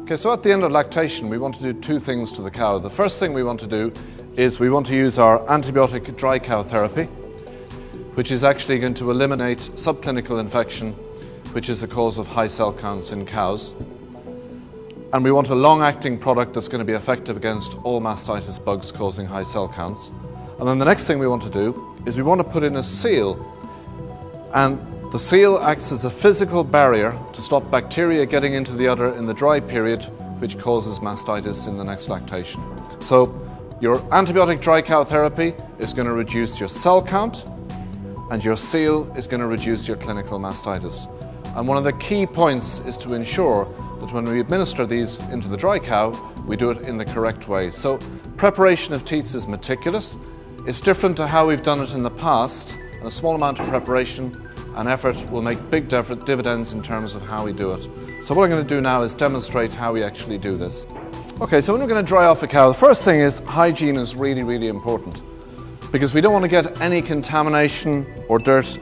Okay, so at the end of lactation, we want to do two things to the cow. The first thing we want to do is we want to use our antibiotic dry cow therapy, which is actually going to eliminate subclinical infection, which is the cause of high cell counts in cows. And we want a long-acting product that's going to be effective against all mastitis bugs causing high cell counts. And then the next thing we want to do is we want to put in a seal. And the seal acts as a physical barrier to stop bacteria getting into the udder in the dry period, which causes mastitis in the next lactation. So your antibiotic dry cow therapy is going to reduce your cell count, and your seal is going to reduce your clinical mastitis. And one of the key points is to ensure that when we administer these into the dry cow, we do it in the correct way. So preparation of teats is meticulous. It's different to how we've done it in the past, and a small amount of preparation and effort will make big dividends in terms of how we do it. So what I'm going to do now is demonstrate how we actually do this. Okay, so when we're going to dry off a cow, the first thing is hygiene is really, really important, because we don't want to get any contamination or dirt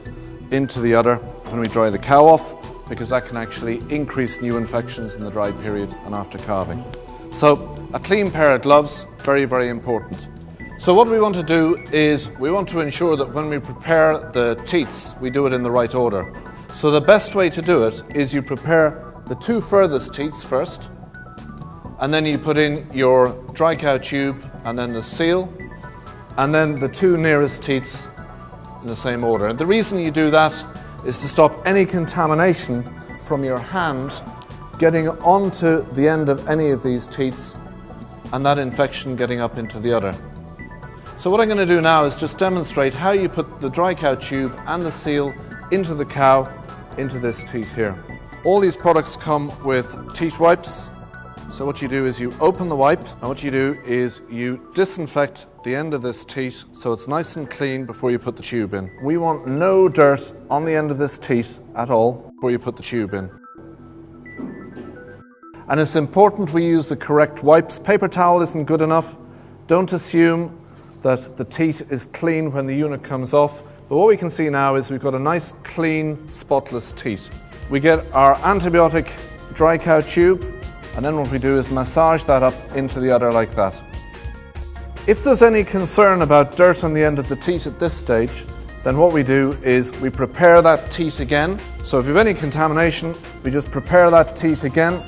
into the udder when we dry the cow off, because that can actually increase new infections in the dry period and after calving. So a clean pair of gloves, very, very important. So what we want to do is we want to ensure that when we prepare the teats, we do it in the right order. So the best way to do it is you prepare the two furthest teats first, and then you put in your dry cow tube and then the seal, and then the two nearest teats in the same order. And the reason you do that is to stop any contamination from your hand getting onto the end of any of these teats and that infection getting up into the udder. So what I'm going to do now is just demonstrate how you put the dry cow tube and the seal into the cow, into this teat here. All these products come with teat wipes. So what you do is you open the wipe, and what you do is you disinfect the end of this teat so it's nice and clean before you put the tube in. We want no dirt on the end of this teat at all before you put the tube in. And it's important we use the correct wipes. Paper towel isn't good enough. Don't assume that the teat is clean when the unit comes off. But what we can see now is we've got a nice, clean, spotless teat. We get our antibiotic dry cow tube, and then what we do is massage that up into the udder like that. If there's any concern about dirt on the end of the teat at this stage, then what we do is we prepare that teat again. So if you have any contamination, we just prepare that teat again,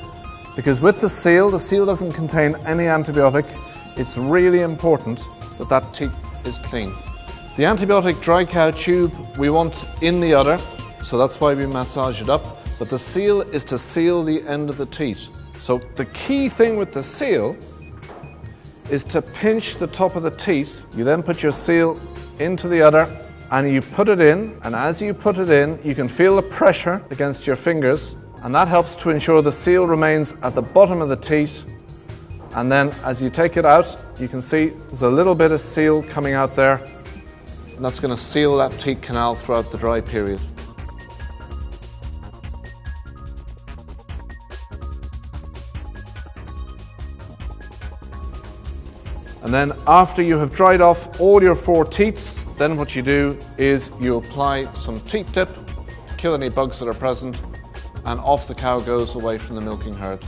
because with the seal doesn't contain any antibiotic. It's really important that that teat is clean. The antibiotic dry cow tube we want in the udder, so that's why we massage it up, but the seal is to seal the end of the teat. So the key thing with the seal is to pinch the top of the teat. You then put your seal into the udder and you put it in, and as you put it in, you can feel the pressure against your fingers, and that helps to ensure the seal remains at the bottom of the teat. And then as you take it out, you can see there's a little bit of seal coming out there, and that's going to seal that teat canal throughout the dry period. And then after you have dried off all your 4 teats, then what you do is you apply some teat dip to kill any bugs that are present, and off the cow goes away from the milking herd.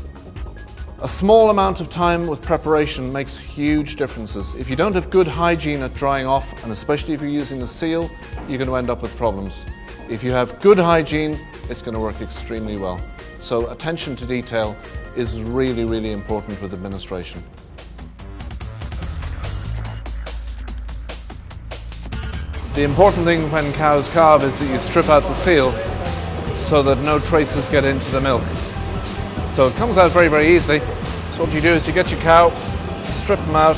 A small amount of time with preparation makes huge differences. If you don't have good hygiene at drying off, and especially if you're using the seal, you're going to end up with problems. If you have good hygiene, it's going to work extremely well. So attention to detail is really, really important with administration. The important thing when cows calve is that you strip out the seal so that no traces get into the milk. So it comes out very, very easily. So what you do is you get your cow, strip them out.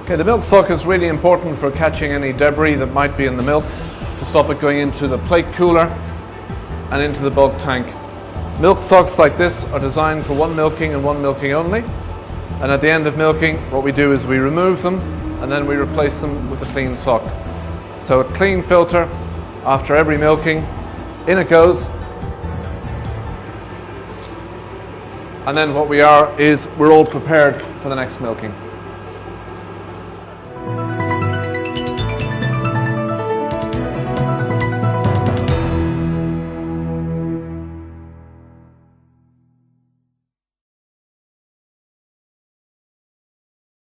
Okay, the milk suck is really important for catching any debris that might be in the milk, to stop it going into the plate cooler and into the bulk tank. Milk sucks like this are designed for one milking and one milking only, and at the end of milking what we do is we remove them and then we replace them with a clean suck. So a clean filter after every milking. In it goes. And then what we are is we're all prepared for the next milking.